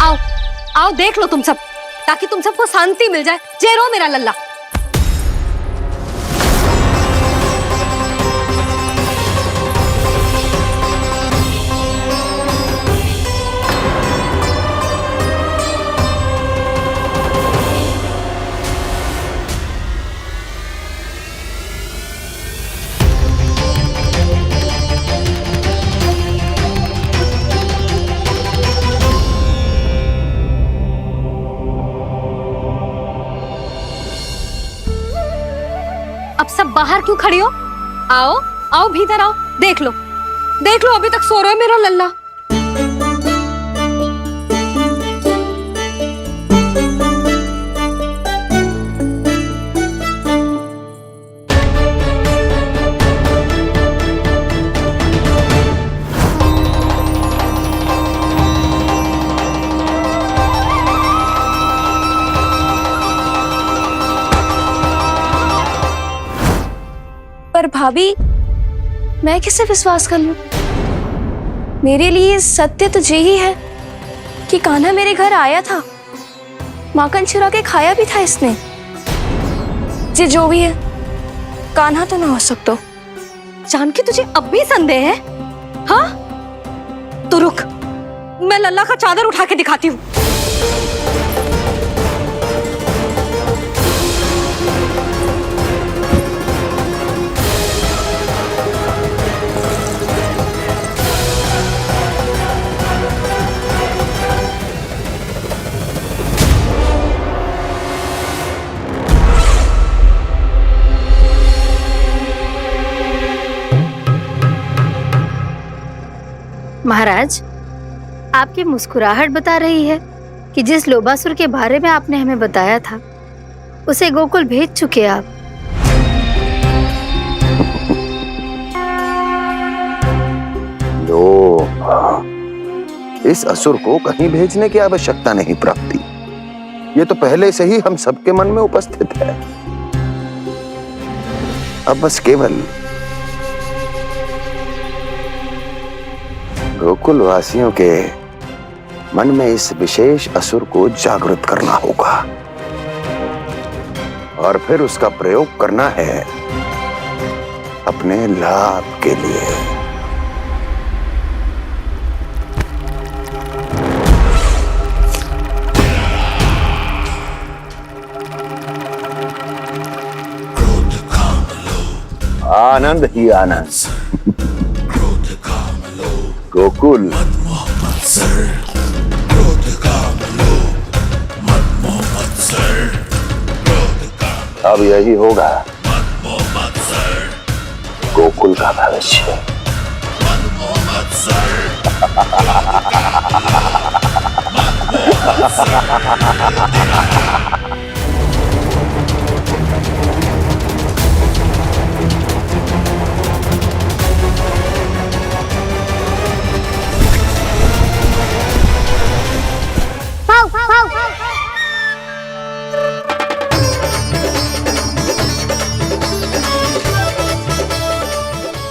आओ आओ देख लो तुम सब, ताकि तुम सबको शांति मिल जाए। जय रो मेरा लल्ला। अब सब बाहर क्यों खड़ी हो? आओ आओ भीतर आओ, देख लो अभी तक सो रहा है मेरा लल्ला। पर भाभी, मैं किसे विश्वास कर लूं? मेरे लिए सत्य तो यही है कि कान्हा मेरे घर आया था, माखन चुरा के खाया भी था इसने। जो भी है, कान्हा तो ना हो सकता। जानकी तुझे अब भी संदेह है? हाँ तो रुक, मैं लल्ला का चादर उठा के दिखाती हूँ। महाराज, आपकी मुस्कुराहट बता रही है कि जिस लोबासुर के बारे में आपने हमें बताया था, उसे गोकुल भेज चुके आप। लो, इस असुर को कहीं भेजने की आवश्यकता नहीं प्राप्ति। ये तो पहले से ही हम सबके मन में उपस्थित है। अब बस केवल गोकुल वासियों के मन में इस विशेष असुर को जागृत करना होगा और फिर उसका प्रयोग करना है अपने लाभ के लिए। आनंद ही आनंद। गोकुल अब यही होगा गोकुल का भविष्य।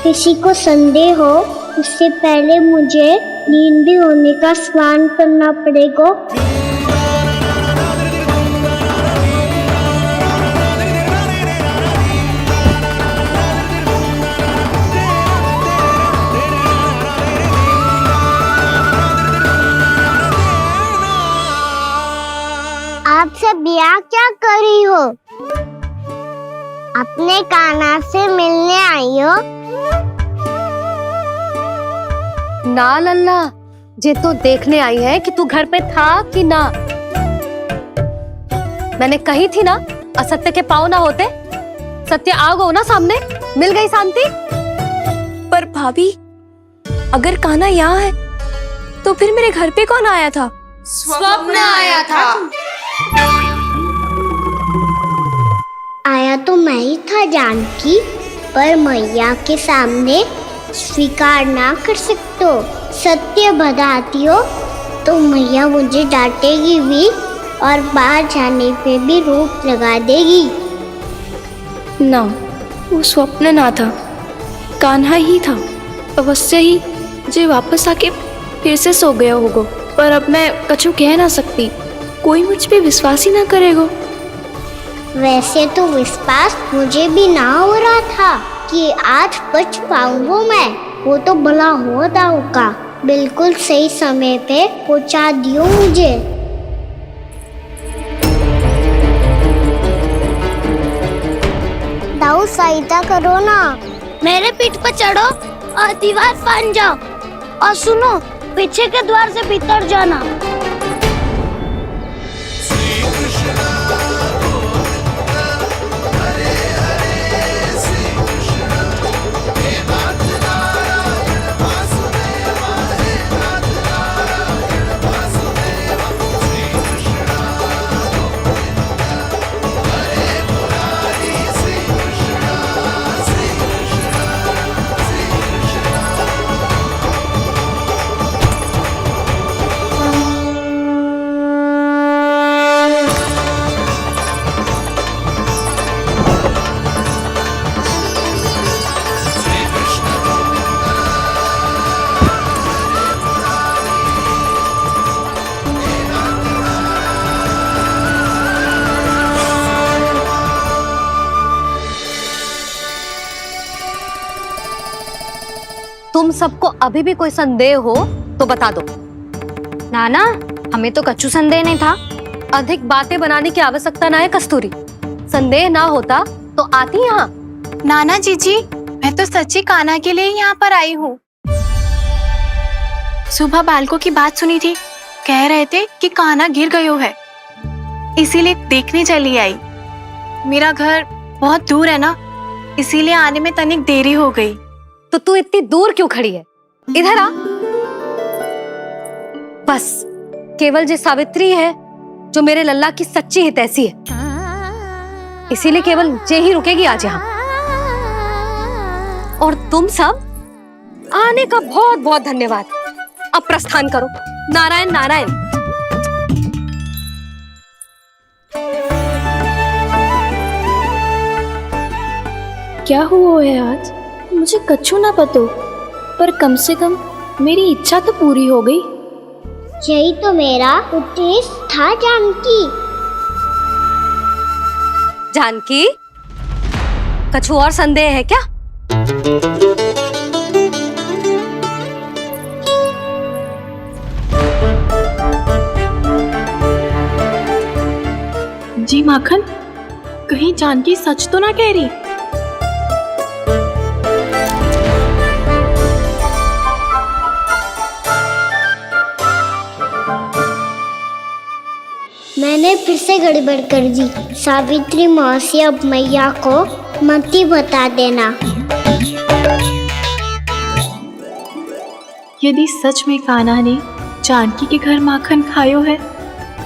किसी को संदेह हो, उससे पहले मुझे नींद भी होने का स्नान करना पड़ेगा। आप सब यहाँ क्या कर रही हो? अपने कान्हा से मिलने आई हो? ना लल्ला, जे तो देखने आई है कि तू घर पे था कि ना। मैंने कही थी ना, असत्य के पांव ना होते। सत्य आ गो ना सामने, मिल गई शांति। पर भाभी, अगर कान्हा यहाँ है तो फिर मेरे घर पे कौन आया था? स्वप्न आया था। आया तो मैं ही था जानकी, पर मैया के सामने स्वीकार ना कर सकते हो। सत्य बताती हो तो मैया मुझे डांटेगी भी और बाहर जाने पे भी रोक लगा देगी। ना, वो स्वप्न ना था, कान्हा ही था। अवश्य ही जे वापस आके फिर से सो गया होगा। पर अब मैं कछु कह ना सकती, कोई मुझ पे विश्वास ही ना करेगा। वैसे तो विश्वास मुझे भी ना हो रहा था कि आज बच पाऊंगा मैं। वो तो भला हो दाऊ का, बिल्कुल सही समय पे पहुंचा दियो मुझे। दाऊ सहायता करो ना, मेरे पीठ पर चढ़ो और दीवार फाड़ जाओ, और सुनो पीछे के द्वार से भीतर जाना। तुम सबको अभी भी कोई संदेह हो तो बता दो। नाना, हमें तो कच्चू संदेह नहीं था। अधिक बातें बनाने की आवश्यकता ना है कस्तूरी। संदेह ना होता तो आती यहाँ। नाना जीजी, मैं तो सच्ची कान्हा के लिए यहाँ पर आई हूँ। सुबह बालकों की बात सुनी थी, कह रहे थे कि कान्हा गिर गयो है, इसीलिए देखने चली आई। मेरा घर बहुत दूर है ना, इसीलिए आने में तनिक देरी हो गई। तो तू इतनी दूर क्यों खड़ी है? इधर आ। बस केवल जे सावित्री है जो मेरे लल्ला की सच्ची हितैषी है, इसीलिए केवल जे ही रुकेगी आज यहाँ। और तुम सब आने का बहुत बहुत धन्यवाद। अब प्रस्थान करो। नारायण नारायण। क्या हुआ है आज? मुझे कछु ना पतो, पर कम से कम मेरी इच्छा तो पूरी हो गई। यही तो मेरा उद्देश्य था जानकी। जानकी, कछु और संदेह है क्या? जी माखन, कहीं जानकी सच तो ना कह रही? मैंने फिर से गड़बड़ कर दी। सावित्री मौसी अब मैया को मत ही बता देना। यदि सच में कान्हा ने जानकी के घर माखन खायो है,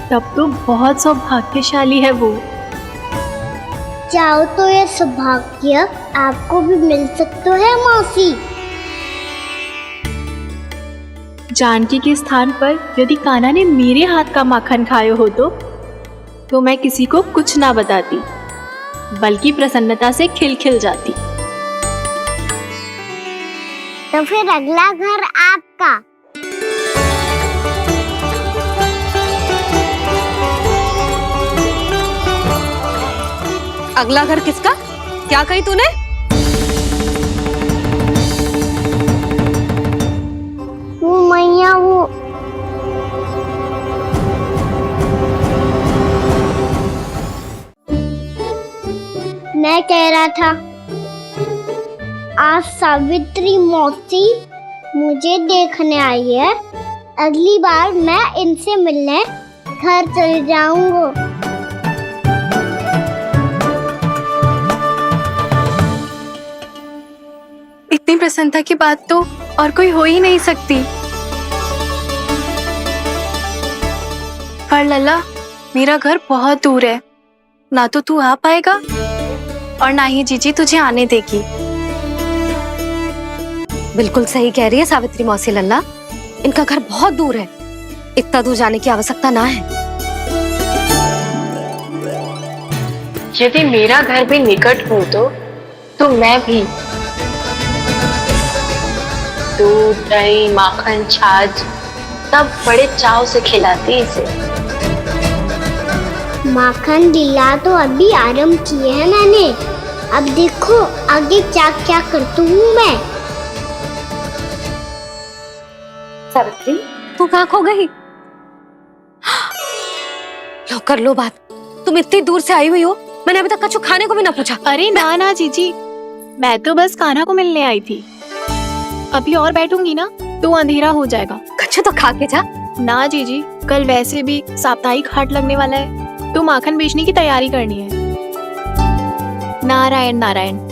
तब तो बहुत सौभाग्यशाली है वो। चाहो तो ये सौभाग्य आपको भी मिल सकता है मौसी। जानकी के स्थान पर यदि कान्हा ने मेरे हाथ का माखन खायो हो तो मैं किसी को कुछ ना बताती, बल्कि प्रसन्नता से खिलखिल जाती। तो फिर अगला घर आपका। अगला घर किसका? क्या कही तूने? वो मैया, वो मैं कह रहा था, आज सावित्री मौसी मुझे देखने आई है। अगली बार मैं इनसे मिलने घर चले जाऊंगा। इतनी प्रसन्नता की बात तो और कोई हो ही नहीं सकती। पर लल्ला, मेरा घर बहुत दूर है, ना तो तू आ पाएगा और ना ही जीजी तुझे आने देगी। बिल्कुल सही कह रही है सावित्री मौसी लल्ला, इनका घर बहुत दूर है, इतना दूर जाने की आवश्यकता ना है। यदि मेरा घर भी निकट हो तो मैं भी दूध, दही, माखन, छाछ माता बड़े चाव से खिलाती है इसे। माखन दिला तो अभी आरंभ किए हैं मैंने, अब देखो आगे क्या क्या करती हूँ मैं। सावित्री, तू कहाँ खो गई? लो कर लो बात, तुम इतनी दूर से आई हुई हो, मैंने अभी तक कछु खाने को भी ना पूछा। अरे ना ना जीजी, मैं तो बस कान्हा को मिलने आई थी। अभी और बैठूंगी ना तो अंधेरा हो जाएगा। कछु तो खा के जा। ना जीजी, कल वैसे भी साप्ताहिक हाट लगने वाला है तो माखन बेचने की तैयारी करनी है। नारायण नारायण।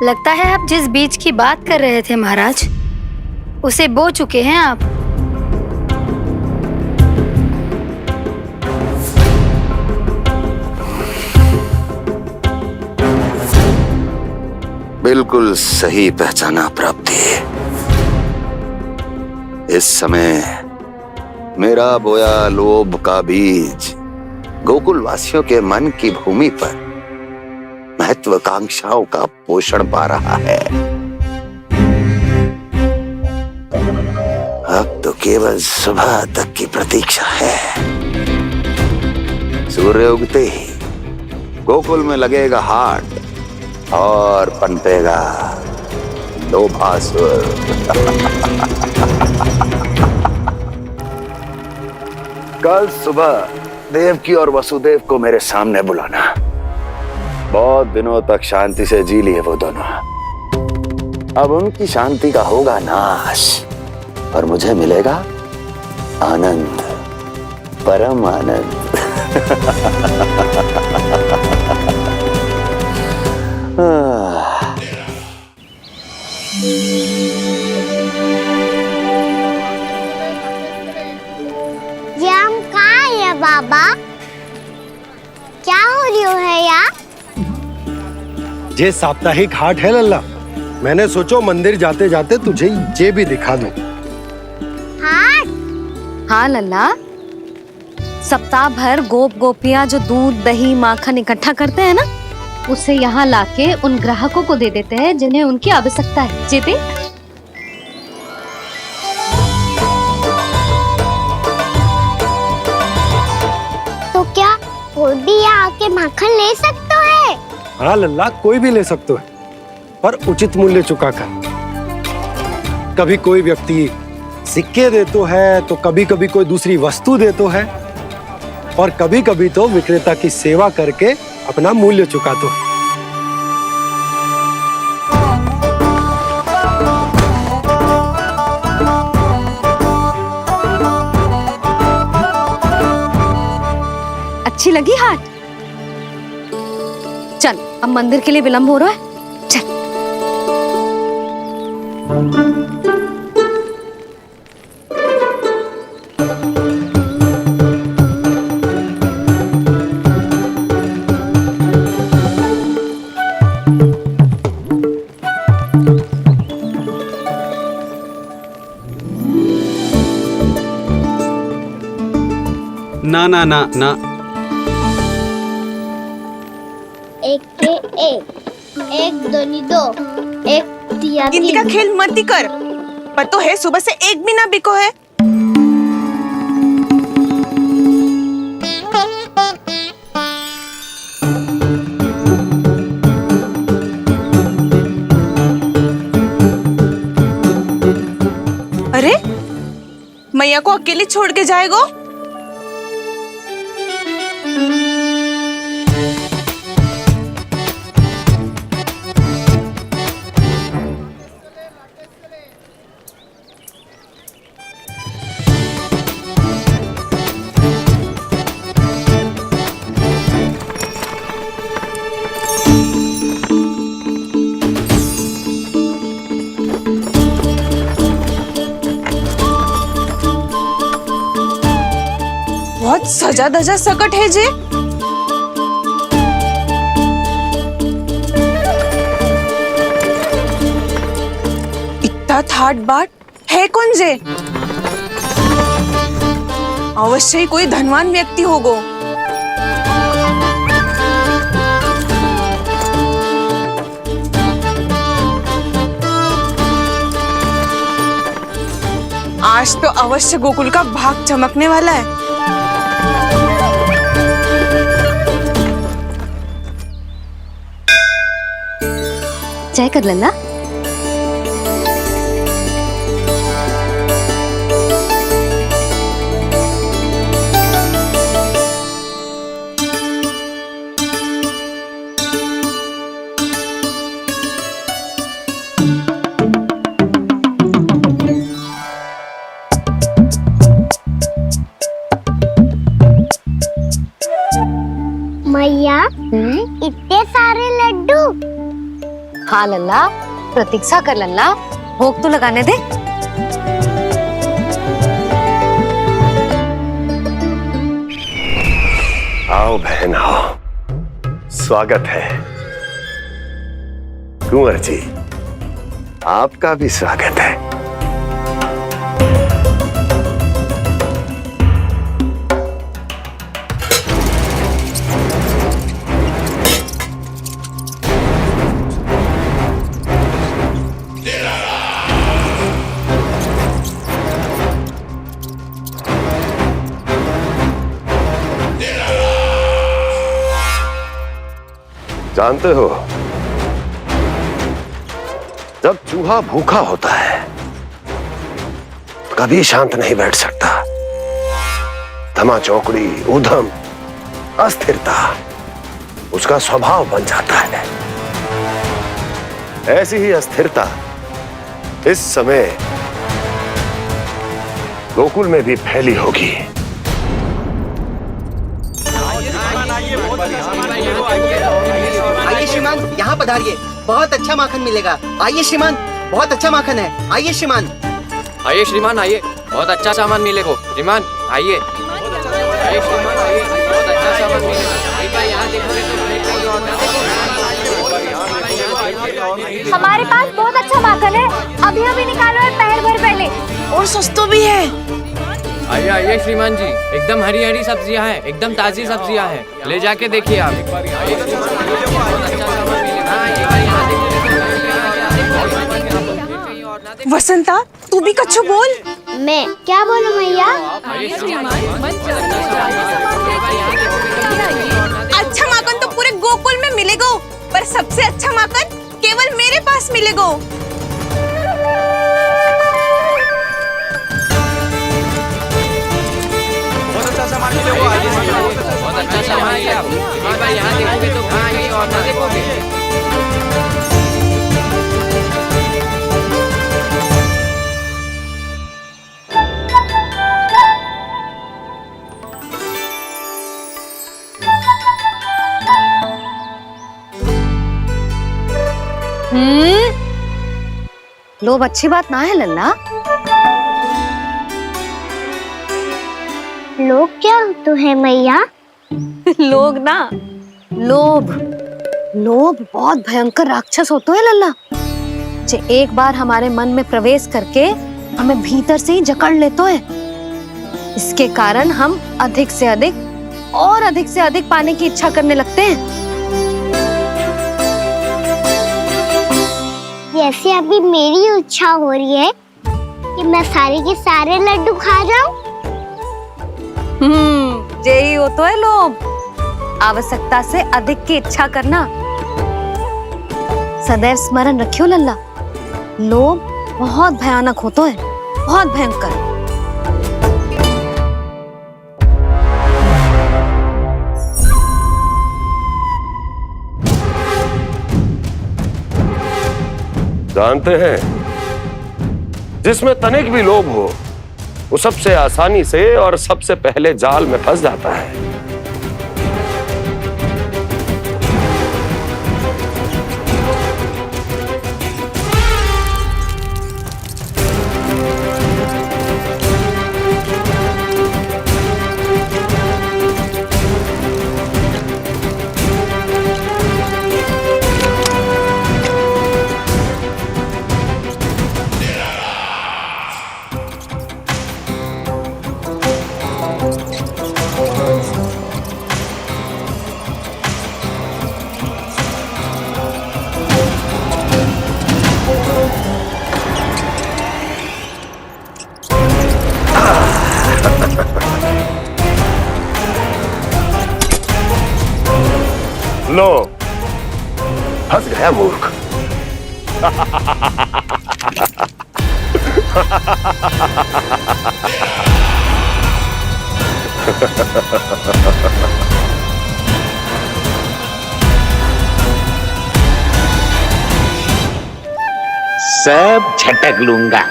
लगता है आप जिस बीज की बात कर रहे थे महाराज, उसे बो चुके हैं आप। बिल्कुल सही पहचाना प्राप्ति। इस समय मेरा बोया लोभ का बीज गोकुल वासियों के मन की भूमि पर महत्वाकांक्षाओं का पोषण पा रहा है। अब तो केवल सुबह तक की प्रतीक्षा है। सूर्य उगते ही गोकुल में लगेगा हाट और पनपेगा लोभासुर। कल सुबह देवकी और वसुदेव को मेरे सामने बुलाना। बहुत दिनों तक शांति से जी लिए वो दोनों, अब उनकी शांति का होगा नाश और मुझे मिलेगा आनंद, परम आनंद। ये हम कहाँ है बाबा? क्या हो रही है यार? ये साप्ताहिक हाट है लल्ला, मैंने सोचो मंदिर जाते जाते तुझे ये भी दिखा दूं। हाट? हाँ लल्ला, सप्ताह भर गोप गोपियां जो दूध दही माखन इकट्ठा करते हैं ना, उसे यहाँ लाके उन ग्राहकों को दे देते हैं जिन्हें उनकी आवश्यकता है। जीते तो क्या कोई भी यहाँ आके माखन ले सकता है? हाँ लल्ला, कोई भी ले सकते है, पर उचित मूल्य चुकाकर। कभी कोई व्यक्ति सिक्के देतो है तो कभी कभी कोई दूसरी वस्तु देतो है और कभी कभी तो विक्रेता की सेवा करके अपना मूल्य चुकातो है। अच्छी लगी हाट? चल, अब मंदिर के लिए विलंब हो रहा है, चल। ना ना ना ना, एक के एक दोनी दो, एक दिया गिनती का खेल मत ही कर, पर तो है सुबह से एक भी ना बिको है। अरे मैया को अकेले छोड़ के जाएगो? बहुत सजा धजा सकट है जे। मोठा थाटबाट है कौन जे? अवश्य ही कोई धनवान व्यक्ति होगो। आज तो अवश्य गोकुल का भाग चमकने वाला है। चाय कर लल्ला। मैया इतने सारे लड्डू। हाँ लल्ला, प्रतीक्षा कर लल्ला, भोग तो लगाने दे। आओ बहन आओ, स्वागत है। कुंवर जी, आपका भी स्वागत है। जानते हो, जब चूहा भूखा होता है कभी शांत नहीं बैठ सकता। धमा चौकड़ी, उधम, अस्थिरता उसका स्वभाव बन जाता है। ऐसी ही अस्थिरता इस समय गोकुल में भी फैली होगी। आइए श्रीमान, यहाँ पधारिए, बहुत अच्छा माखन मिलेगा। आइए श्रीमान, बहुत अच्छा माखन है। आइए श्रीमान। आइए श्रीमान, आइए, बहुत अच्छा सामान मिलेगा। श्रीमान आइए, आइए श्रीमान, आइए, बहुत अच्छा सामान मिलेगा। एक बार यहाँ देखोगे तो हमारे पास बहुत अच्छा माखन है, अभी अभी निकालो और पहर भर पहले। और सस्ता भी है। आइए आइए श्रीमान जी, एकदम हरी हरी सब्जियां हैं, एकदम ताजी सब्जियां हैं, ले जाके देखिए आप। वसंता, तू भी कच्छु बोल। मैं क्या बोलूं मैया? अच्छा माखन तो पूरे गोकुल में मिलेगा, पर सबसे अच्छा माखन केवल मेरे पास मिलेगा। बहुत अच्छा सामान मिलेगा। एक बार यहाँ देखोगे तो कहीं और ना देखोगे। लोभ अच्छी बात ना है लल्ला। लोग क्या तो है मैया? लोग ना, लोभ। लोभ बहुत भयंकर राक्षस होता है लल्ला, जो एक बार हमारे मन में प्रवेश करके हमें भीतर से ही जकड़ लेता है। इसके कारण हम अधिक से अधिक और अधिक से अधिक पाने की इच्छा करने लगते हैं। जैसे अभी मेरी इच्छा हो रही है कि मैं सारे के सारे लड्डू खा जाऊं। यही होता है लोभ, आवश्यकता से अधिक की इच्छा करना। सदैव स्मरण रखियो लल्ला, लोभ बहुत भयानक होता है, बहुत भयंकर। जानते हैं, जिसमें तनिक भी लोभ हो वो सबसे आसानी से और सबसे पहले जाल में फंस जाता है। लो, फंस गया मूर्ख। सब झटक लूंगा।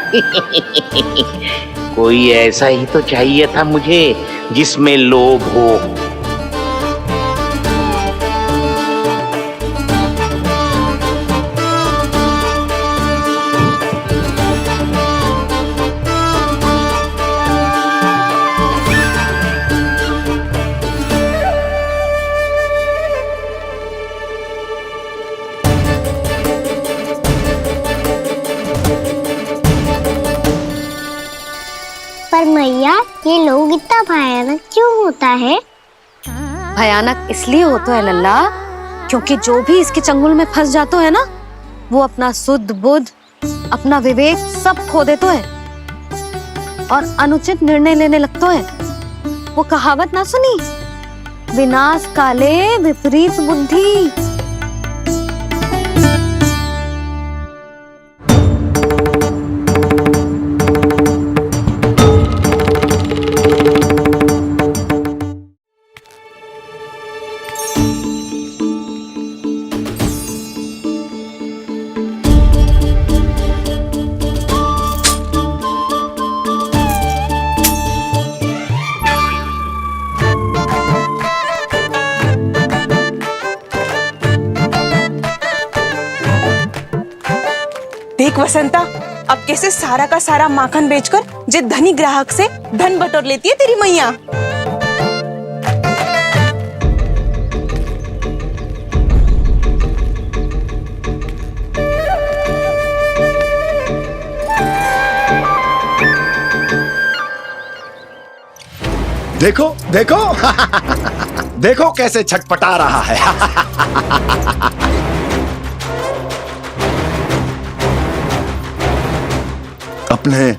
कोई ऐसा ही तो चाहिए था मुझे जिसमें लोभ हो। पर मैया, ये लोग इतना भयानक क्यों होता है? भयानक इसलिए होता है लल्ला, क्योंकि जो भी इसके चंगुल में फंस जातो है ना, वो अपना शुद्ध बुद्ध, अपना विवेक सब खो देतो है और अनुचित निर्णय लेने लगतो है। वो कहावत ना सुनी, विनाश काले विपरीत बुद्धि। देख वसंता, अब कैसे सारा का सारा माखन बेचकर जो धनी ग्राहक से धन बटोर लेती है तेरी मैया। देखो देखो देखो कैसे छटपटा रहा है। अपने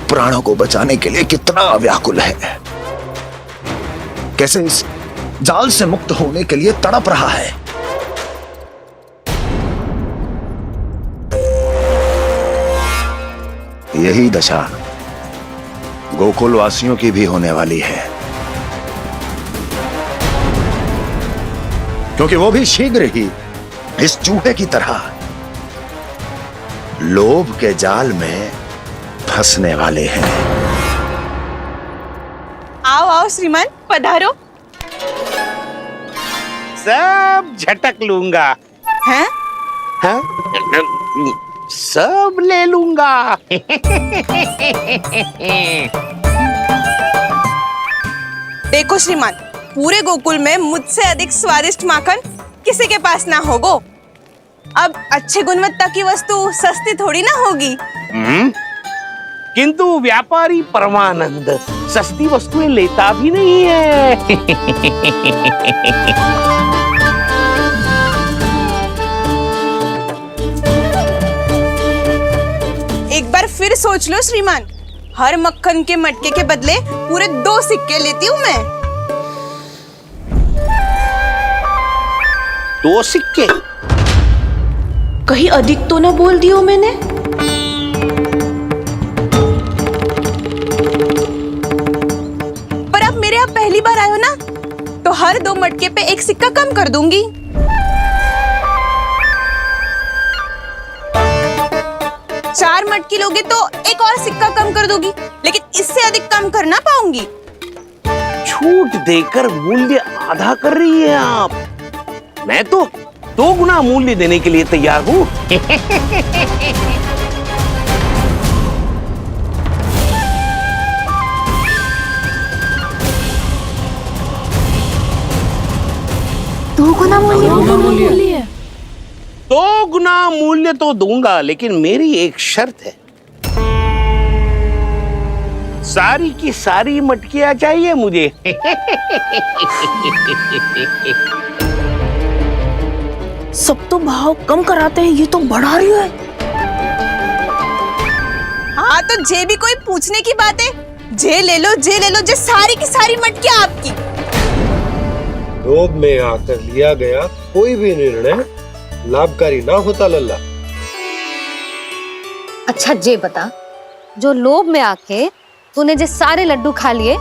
प्राणों को बचाने के लिए कितना व्याकुल है, कैसे इस जाल से मुक्त होने के लिए तड़प रहा है। यही दशा गोकुल वासियों की भी होने वाली है, क्योंकि वो भी शीघ्र ही इस चूहे की तरह लोभ के जाल में फंसने वाले हैं। आओ आओ श्रीमान, पधारो। सब झटक लूंगा। हैं? हाँ? सब ले लूंगा। देखो श्रीमान, पूरे गोकुल में मुझसे अधिक स्वादिष्ट माखन किसी के पास ना होगो। अब अच्छे गुणवत्ता की वस्तु सस्ती थोड़ी ना होगी। किंतु व्यापारी परमानंद सस्ती वस्तुएं लेता भी नहीं है। एक बार फिर सोच लो श्रीमान, हर मक्खन के मटके के बदले पूरे 2 सिक्के लेती हूँ मैं। 2 सिक्के? कहीं अधिक तो ना बोल दियो मैंने? पर अब मेरे यहाँ पहली बार आए हो ना, तो हर 2 मटके पे 1 सिक्का कम कर दूंगी। चार मटकी लोगे तो 1 और सिक्का कम कर दोगी, लेकिन इससे अधिक कम कर ना पाऊंगी। छूट देकर मूल्य आधा कर रही है आप। मैं तो 2 गुना मूल्य देने के लिए तैयार हूँ। दो गुना मूल्य? 2 गुना मूल्य तो दूंगा, लेकिन मेरी एक शर्त है। सारी की सारी मटकियां चाहिए मुझे। सब तो भाव कम कराते हैं, ये तो बढ़ा रही है। हाँ तो जे भी कोई पूछने की बात है, जे ले लो, जे ले लो, जे सारी की सारी मटकियां आपकी। लोभ में आकर लिया गया कोई भी निर्णय लाभकारी ना होता लल्ला। अच्छा जे बता, जो लोभ में आके तूने जो सारे लड्डू खा लिए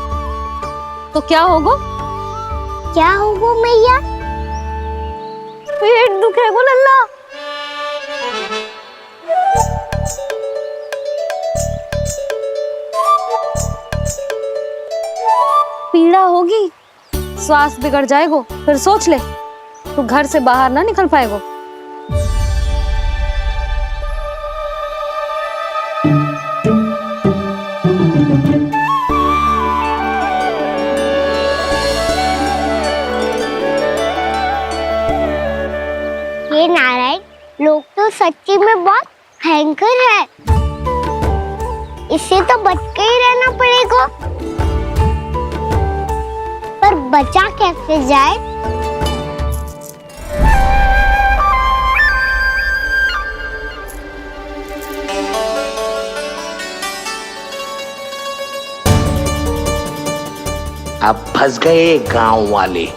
तो क्या होगा? क्या होगा मैया? पेट दुखेगा लल्ला। पीड़ा होगी, स्वास्थ्य बिगड़ जाएगा। फिर सोच ले, तू घर से बाहर ना निकल पाएगा। ये नारायण, लोग तो सच्ची में बहुत भयंकर है। इससे तो बच के ही रहना पड़ेगा। पर बचा कैसे जाए? अब फंस गए गांव वाले।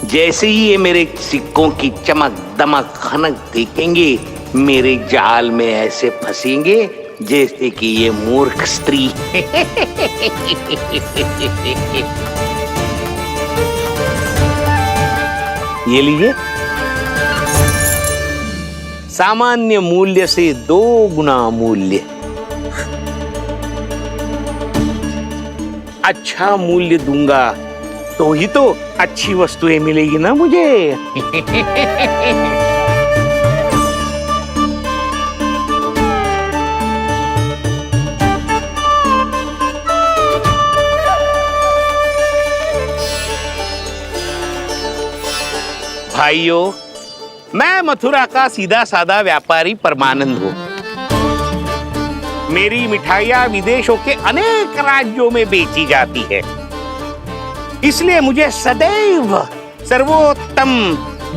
जैसे ही ये मेरे सिक्कों की चमक दमक खनक देखेंगे, मेरे जाल में ऐसे फंसेंगे जैसे कि ये मूर्ख स्त्री। ये लीजिए, सामान्य मूल्य से 2 गुना मूल्य। अच्छा मूल्य दूंगा तो ही तो अच्छी वस्तुएं मिलेगी ना मुझे। भाइयों, मैं मथुरा का सीधा साधा व्यापारी परमानंद हूँ। मेरी मिठाइयाँ विदेशों के अनेक राज्यों में बेची जाती है, इसलिए मुझे सदैव सर्वोत्तम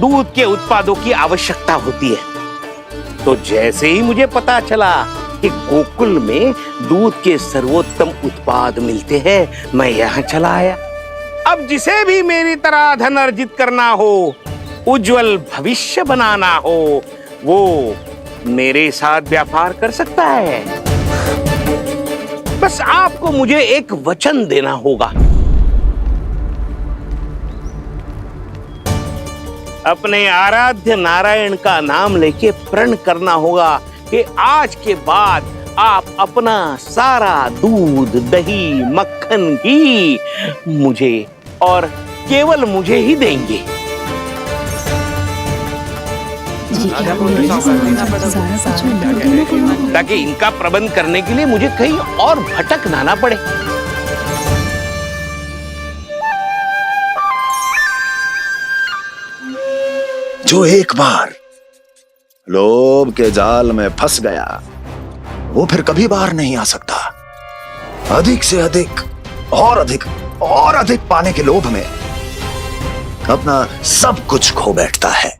दूध के उत्पादों की आवश्यकता होती है। तो जैसे ही मुझे पता चला कि गोकुल में दूध के सर्वोत्तम उत्पाद मिलते हैं, मैं यहाँ चला आया। अब जिसे भी मेरी तरह धन अर्जित करना हो, उज्जवल भविष्य बनाना हो, वो मेरे साथ व्यापार कर सकता है। बस आपको मुझे एक वचन देना होगा। अपने आराध्य नारायण का नाम लेके प्रण करना होगा कि आज के बाद आप अपना सारा दूध, दही, मक्खन, घी मुझे और केवल मुझे ही देंगे। ताकि इनका प्रबंध करने के लिए मुझे कहीं और भटकना ना पड़े। जो एक बार लोभ के जाल में फंस गया, वो फिर कभी बाहर नहीं आ सकता। अधिक से अधिक और अधिक और अधिक पाने के लोभ में अपना सब कुछ खो बैठता है।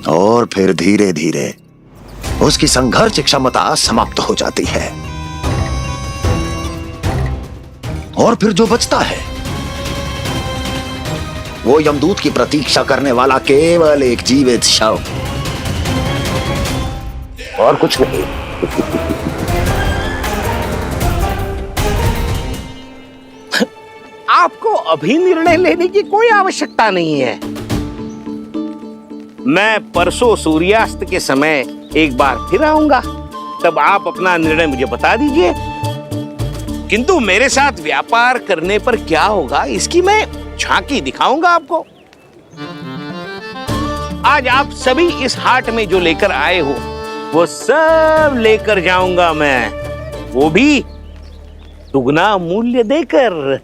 और फिर धीरे धीरे उसकी संघर्ष क्षमता समाप्त हो जाती है, और फिर जो बचता है वो यमदूत की प्रतीक्षा करने वाला केवल एक जीवित शव, और कुछ नहीं। आपको अभी निर्णय लेने की कोई आवश्यकता नहीं है। मैं परसों सूर्यास्त के समय एक बार फिर आऊंगा, तब आप अपना निर्णय मुझे बता दीजिए। किंतु मेरे साथ व्यापार करने पर क्या होगा, इसकी मैं झांकी दिखाऊंगा आपको। आज आप सभी इस हाट में जो लेकर आए हो, वो सब लेकर जाऊंगा मैं, वो भी दुगना मूल्य देकर।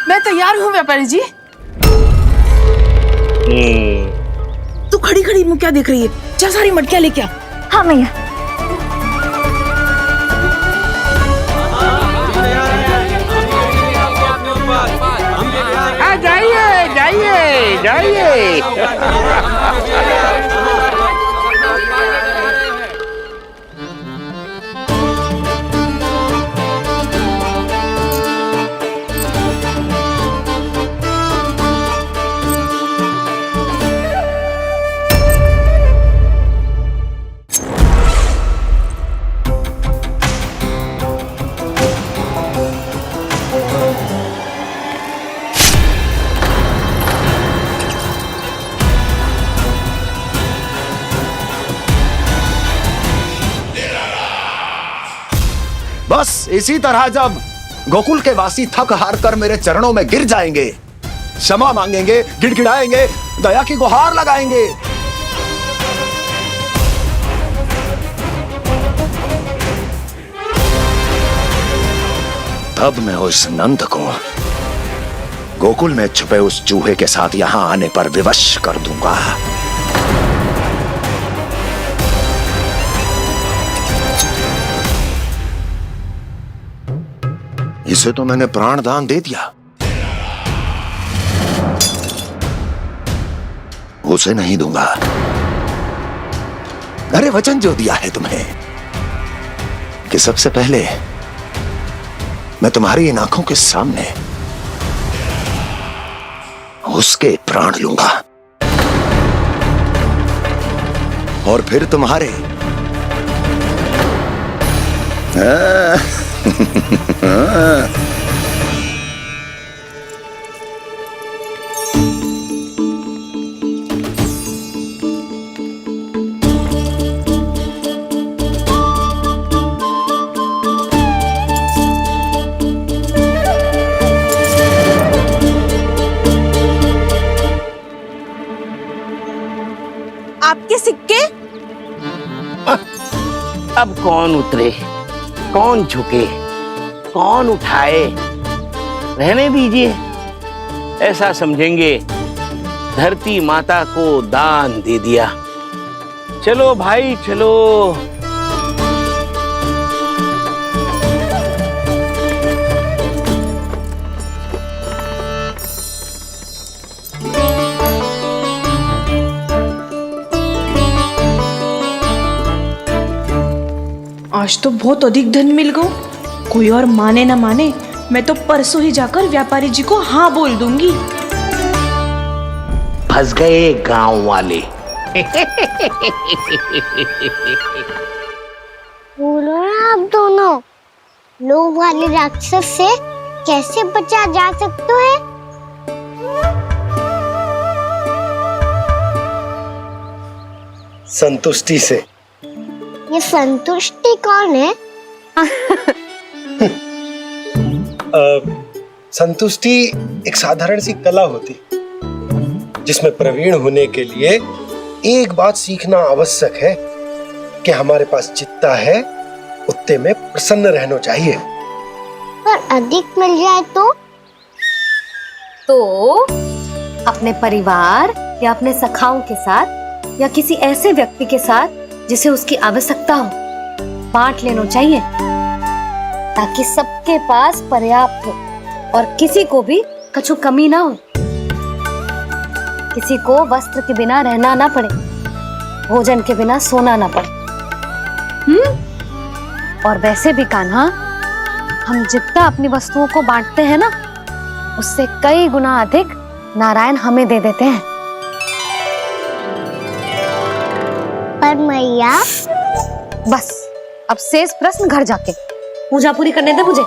मैं तैयार हूँ व्यापारी जी। तू खड़ी खड़ी मुँह क्या देख रही है? चल सारी मटकियाँ लेके आ। हाँ मैया। आइए। बस इसी तरह जब गोकुल के वासी थक हार कर मेरे चरणों में गिर जाएंगे, क्षमा मांगेंगे, गिड़गिड़ाएंगे, दया की गुहार लगाएंगे, तब मैं उस नंद को गोकुल में छुपे उस चूहे के साथ यहां आने पर विवश कर दूंगा। इसे तो मैंने प्राण दान दे दिया, उसे नहीं दूंगा। अरे वचन जो दिया है तुम्हें कि सबसे पहले मैं तुम्हारी इन आंखों के सामने उसके प्राण लूंगा और फिर तुम्हारे आपके सिक्के? अब कौन उतरे, कौन झुके, कौन उठाए? रहने दीजिए, ऐसा समझेंगे धरती माता को दान दे दिया। चलो भाई चलो। आज तो बहुत अधिक धन मिल गो। कोई और माने ना माने, मैं तो परसों ही जाकर व्यापारी जी को हाँ बोल दूंगी। फंस गए गांव वाले। बोलो ना आप दोनों, लोभ वाले राक्षस से कैसे बचा जा सकता है? संतुष्टि से। ये संतुष्टि कौन है? संतुष्टि एक साधारण सी कला होती जिसमें प्रवीण होने के लिए एक बात सीखना आवश्यक है कि हमारे पास जितना है उतने में प्रसन्न रहना चाहिए। पर अधिक मिल जाए तो अपने परिवार या अपने सखाओं के साथ या किसी ऐसे व्यक्ति के साथ जिसे उसकी आवश्यकता हो बांट लेना चाहिए, ताकि सबके पास पर्याप्त हो और किसी को भी कछु कमी ना हो, किसी को वस्त्र के बिना रहना ना पड़े, भोजन के बिना सोना ना पड़े। और वैसे भी कान्हा, हम जितना अपनी वस्तुओं को बांटते हैं ना, उससे कई गुना अधिक नारायण हमें दे देते हैं। पर मैया, बस अब शेष प्रश्न घर जाके पूजा पूरी करने दे मुझे।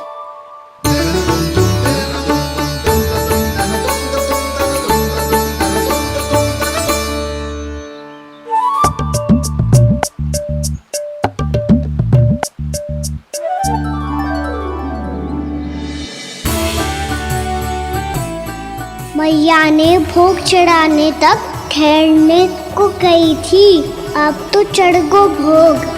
मैया ने भोग चढ़ाने तक ठहरने को कही थी, अब तो चढ़ गो भोग।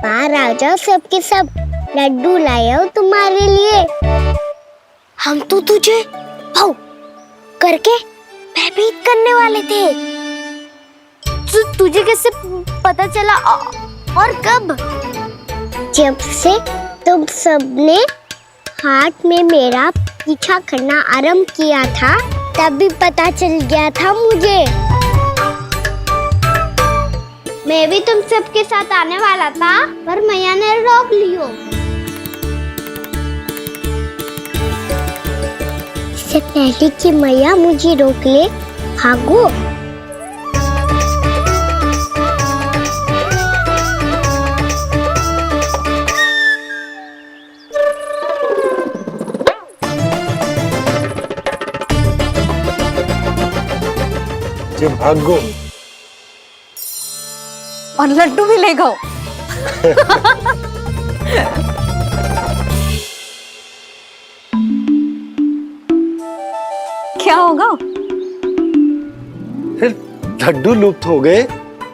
बाहर आ जाओ सबके सब, लड्डू लाया हो तुम्हारे लिए। हम तो तुझे भाव करके भयभीत करने वाले थे। तुझे कैसे पता चला और कब? जब से तुम सबने हाथ में मेरा पीछा करना आरंभ किया था तभी पता चल गया था मुझे। मैं भी तुम सबके साथ आने वाला था पर मैया ने रोक लियो। इससे पहले कि मैया मुझे रोक ले, भागो। जो भागो और लड्डू भी ले गो। क्या होगा? फिर लड्डू लुप्त हो गए,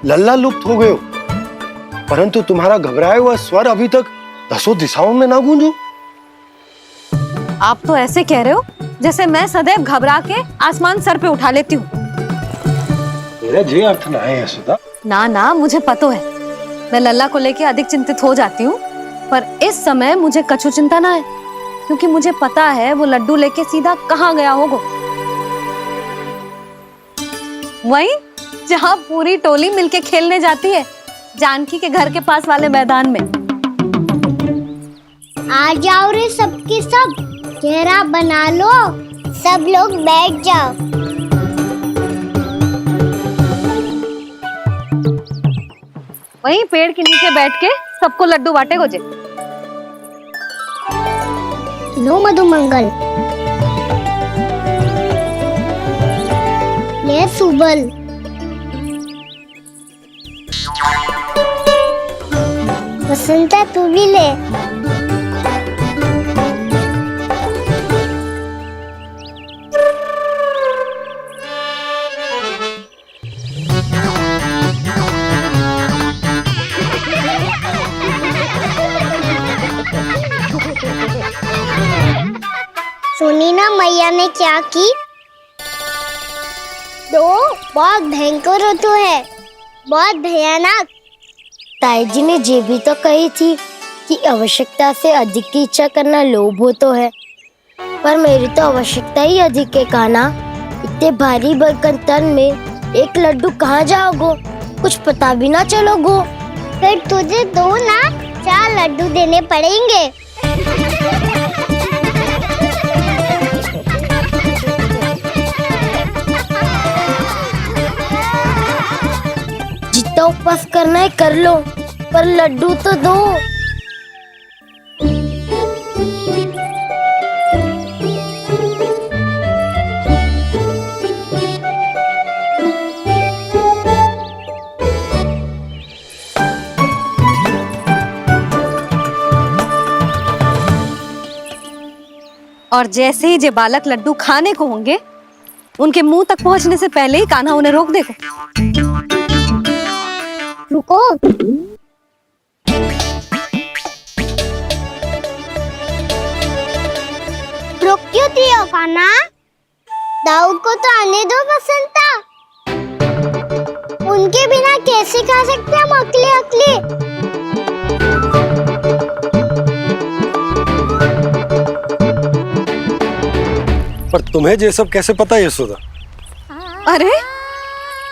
लल्ला लुप्त हो गए हो, परंतु तुम्हारा घबराया हुआ स्वर अभी तक 10 दिशाओं में ना गूंजो। आप तो ऐसे कह रहे हो जैसे मैं सदैव घबरा के आसमान सर पे उठा लेती हूँ। मेरा जे अर्थ ना है यशोदा। ना ना, मुझे पता है मैं लल्ला को लेके अधिक चिंतित हो जाती हूँ, पर इस समय मुझे कछु चिंता ना है क्योंकि मुझे पता है वो लड्डू लेके सीधा कहाँ गया होगा। वहीं जहाँ पूरी टोली मिलके खेलने जाती है, जानकी के घर के पास वाले मैदान में। आ जाओ रे सबके सब, घेरा बना लो, सब लोग बैठ जाओ। वहीं पेड़ के नीचे बैठ के सबको लड्डू बांटे गोजे। लो मधुमंगल, ले सुबल, वसंता तू भी ले। सुनी ना मैया ने क्या की? तो बहुत भयंकर ऋतु है, बहुत भयानक। ताई जी ने ये भी तो कही थी कि आवश्यकता से अधिक की इच्छा करना लोभ हो तो है, पर मेरी तो आवश्यकता ही अधिक है कान्हा। इतने भारी भरकम तन में एक लड्डू कहाँ जाओगो, कुछ पता भी ना चलोगो। फिर तुझे 2 ना 4 लड्डू देने पड़ेंगे। जितना उपवास करना है कर लो, पर लड्डू तो दो। और जैसे ही जे बालक लड्डू खाने को होंगे, उनके मुंह तक पहुंचने से पहले ही कान्हा उन्हें रोक देगा। रुको, रुक क्यों दियो कान्हा? दाऊ को तो आने दो बसंता। उनके बिना कैसे खा सकते हम अकेले अकेले? पर तुम्हें ये सब कैसे पता है यशोदा? अरे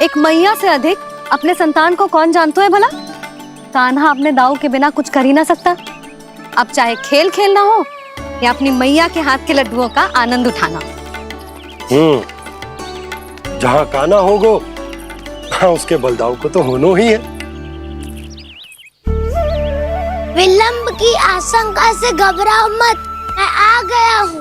एक मैया से अधिक अपने संतान को कौन जानता है भला? कान्हा अपने दाऊ के बिना कुछ कर ही ना सकता। अब चाहे खेल खेलना हो या अपनी मैया के हाथ के लड्डुओं का आनंद उठाना। जहाँ कान्हा होगो वहाँ उसके बलदाऊ को तो होना ही है। विलंब की आशंका से घबराओ मत, मैं आ गया हूँ।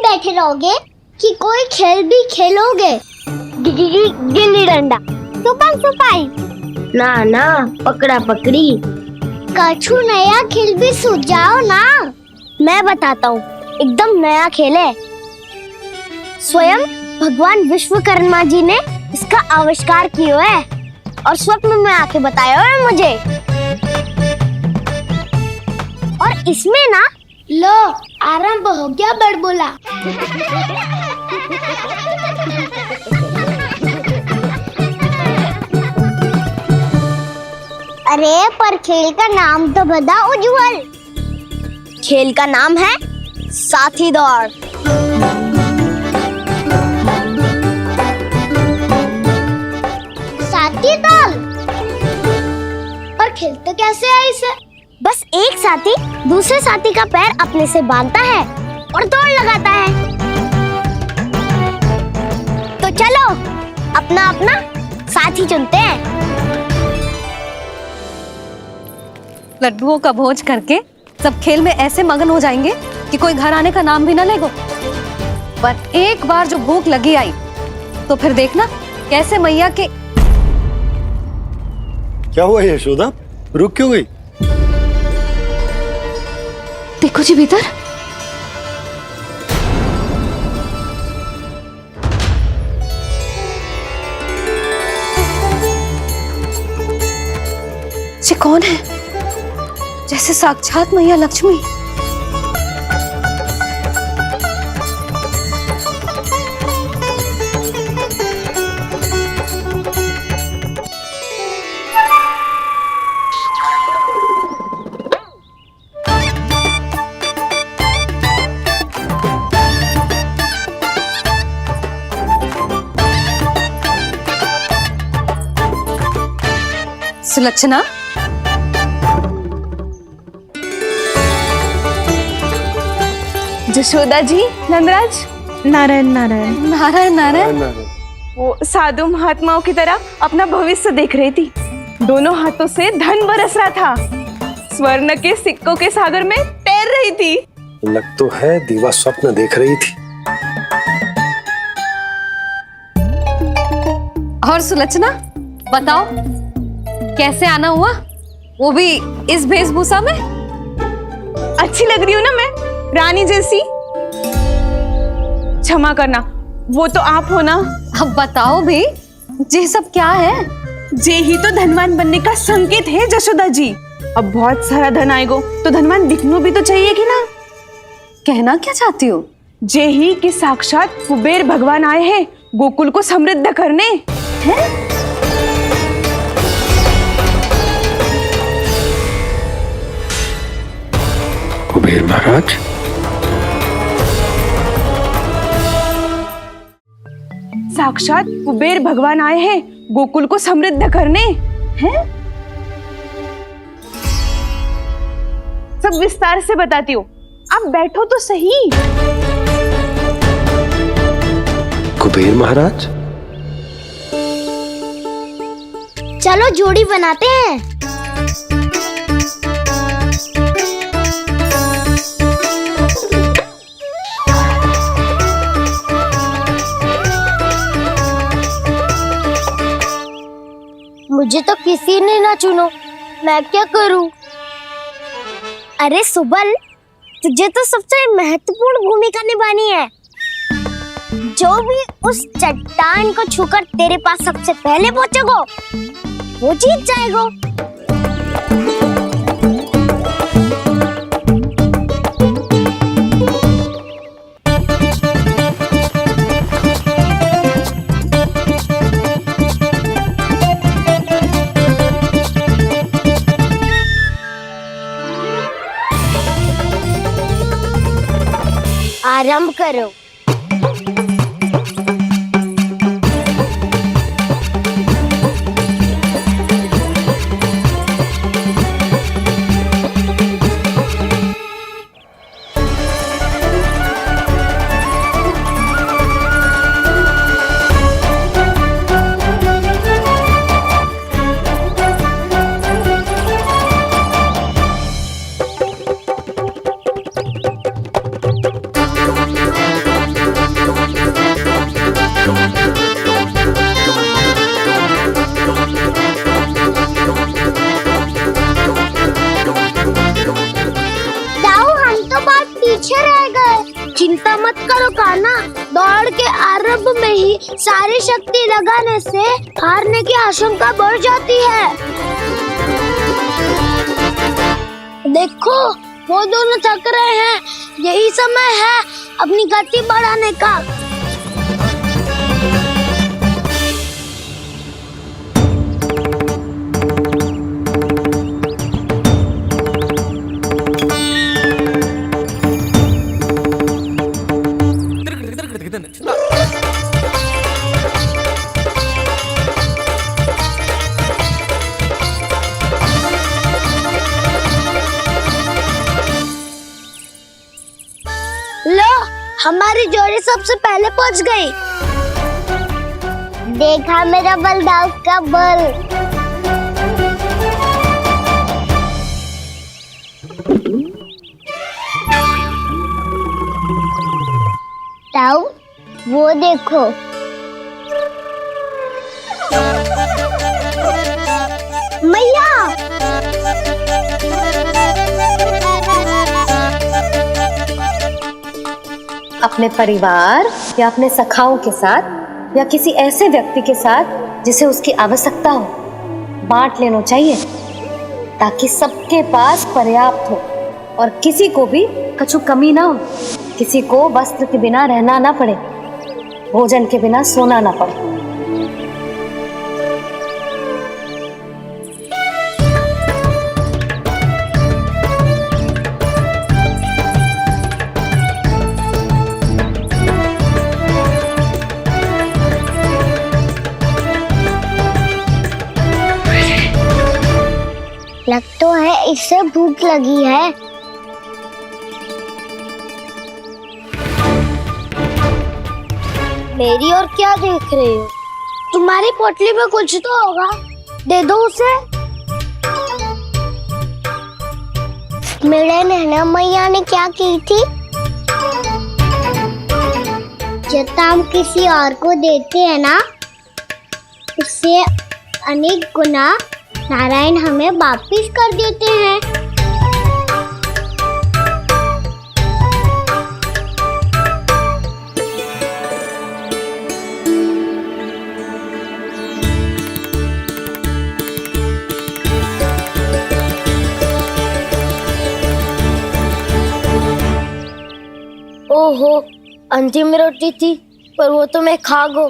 बैठे रहोगे कि कोई खेल भी खेलोगे? गिल्ली डंडा, छुपन छुपाई, ना ना पकड़ा पकड़ी। कछु नया खेल भी सुझाओ ना। मैं बताता हूँ, एकदम नया खेल है। स्वयं भगवान विश्वकर्मा जी ने इसका आविष्कार किया है और स्वप्न में आके बताया है मुझे। और इसमें ना लो आरंभ हो गया बड़बोला। अरे पर खेल का नाम तो बता उज्जवल। खेल का नाम है साथी दौड़। साथी दौड़? और खेलते कैसे है इसे? बस एक साथी दूसरे साथी का पैर अपने से बांधता है और दौड़ लगाता है। तो चलो अपना अपना साथी चुनते हैं। लड्डुओं का भोज करके सब खेल में ऐसे मगन हो जाएंगे कि कोई घर आने का नाम भी ना लेगो। पर एक बार जो भूख लगी आई तो फिर देखना कैसे मैया के। क्या हुआ यशोदा, रुक क्यों गई? देखो जी भीतर। ये कौन है? जैसे साक्षात मैया लक्ष्मी। सुलक्षणा, जशोदा जी, नंदराज, नारायण नारायण नारायण नारायण। वो साधु महात्माओं की तरह अपना भविष्य देख रही थी। दोनों हाथों से धन बरस रहा था। स्वर्ण के सिक्कों के सागर में तैर रही थी। लग तो है दीवा स्वप्न देख रही थी। और सुलक्षणा बताओ कैसे आना हुआ, वो भी इस वेशभूषा में? अच्छी लग रही हूँ ना मैं, रानी जैसी? क्षमा करना, वो तो आप हो ना। अब बताओ भी ये सब क्या है? जे ही तो धनवान बनने का संकेत है जशोदा जी। अब बहुत सारा धन आएगा तो धनवान दिखना भी तो चाहिए कि ना। कहना क्या चाहती हो? जे ही कि साक्षात कुबेर भगवान आए हैं गोकुल को समृद्ध करने। हैं? कुबेर महाराज, साक्षात कुबेर भगवान आए हैं गोकुल को समृद्ध करने। हैं? सब विस्तार से बताती हूँ, आप बैठो तो सही। कुबेर महाराज, चलो जोड़ी बनाते हैं। मुझे तो किसी ने ना चुनो, मैं क्या करूं? अरे सुबल, तुझे तो सबसे महत्वपूर्ण भूमिका निभानी है। जो भी उस चट्टान को छूकर तेरे पास सबसे पहले पहुंचेगा वो जीत जाएगा। आरंभ करो। रह गए। चिंता मत करो कान्हा, दौड़ के आरंभ में ही सारी शक्ति लगाने से हारने की आशंका बढ़ जाती है। देखो वो दोनों थक रहे हैं, यही समय है अपनी गति बढ़ाने का। लो, हमारी जोड़ी सबसे पहले पहुंच गई। देखा मेरा बलदाव का बल। ताऊ, वो देखो। मैया। अपने परिवार या अपने सखाओं के साथ या किसी ऐसे व्यक्ति के साथ जिसे उसकी आवश्यकता हो, बांट लेना चाहिए ताकि सबके पास पर्याप्त हो और किसी को भी कछु कमी ना हो, किसी को वस्त्र के बिना रहना ना पड़े, भोजन के बिना सोना ना पड़े। लग तो है इससे भूख लगी है। मेरी और क्या देख रहे हो? तुम्हारी पोटली में कुछ तो होगा, दे दो उसे। मेरे नैना मैया ने क्या की थी? जब हम किसी और को देते हैं ना, उससे अनेक गुना नारायण हमें वापिस कर देते हैं। ओहो, अंतिम रोटी थी पर वो तो मैं खा गो।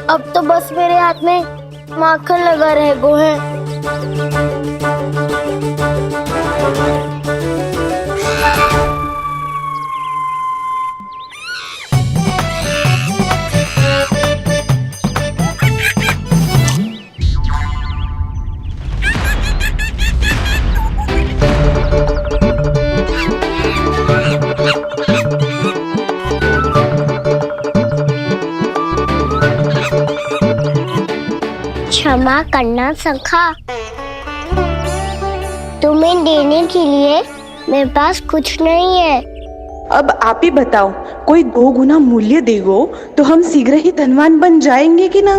अब तो बस मेरे हाथ में माखन लगा रह गो है। क्षमा करना सखा, तुम्हें देने के लिए मेरे पास कुछ नहीं है। अब आप ही बताओ, कोई 2 गुना मूल्य देगो तो हम शीघ्र ही धनवान बन जाएंगे कि ना?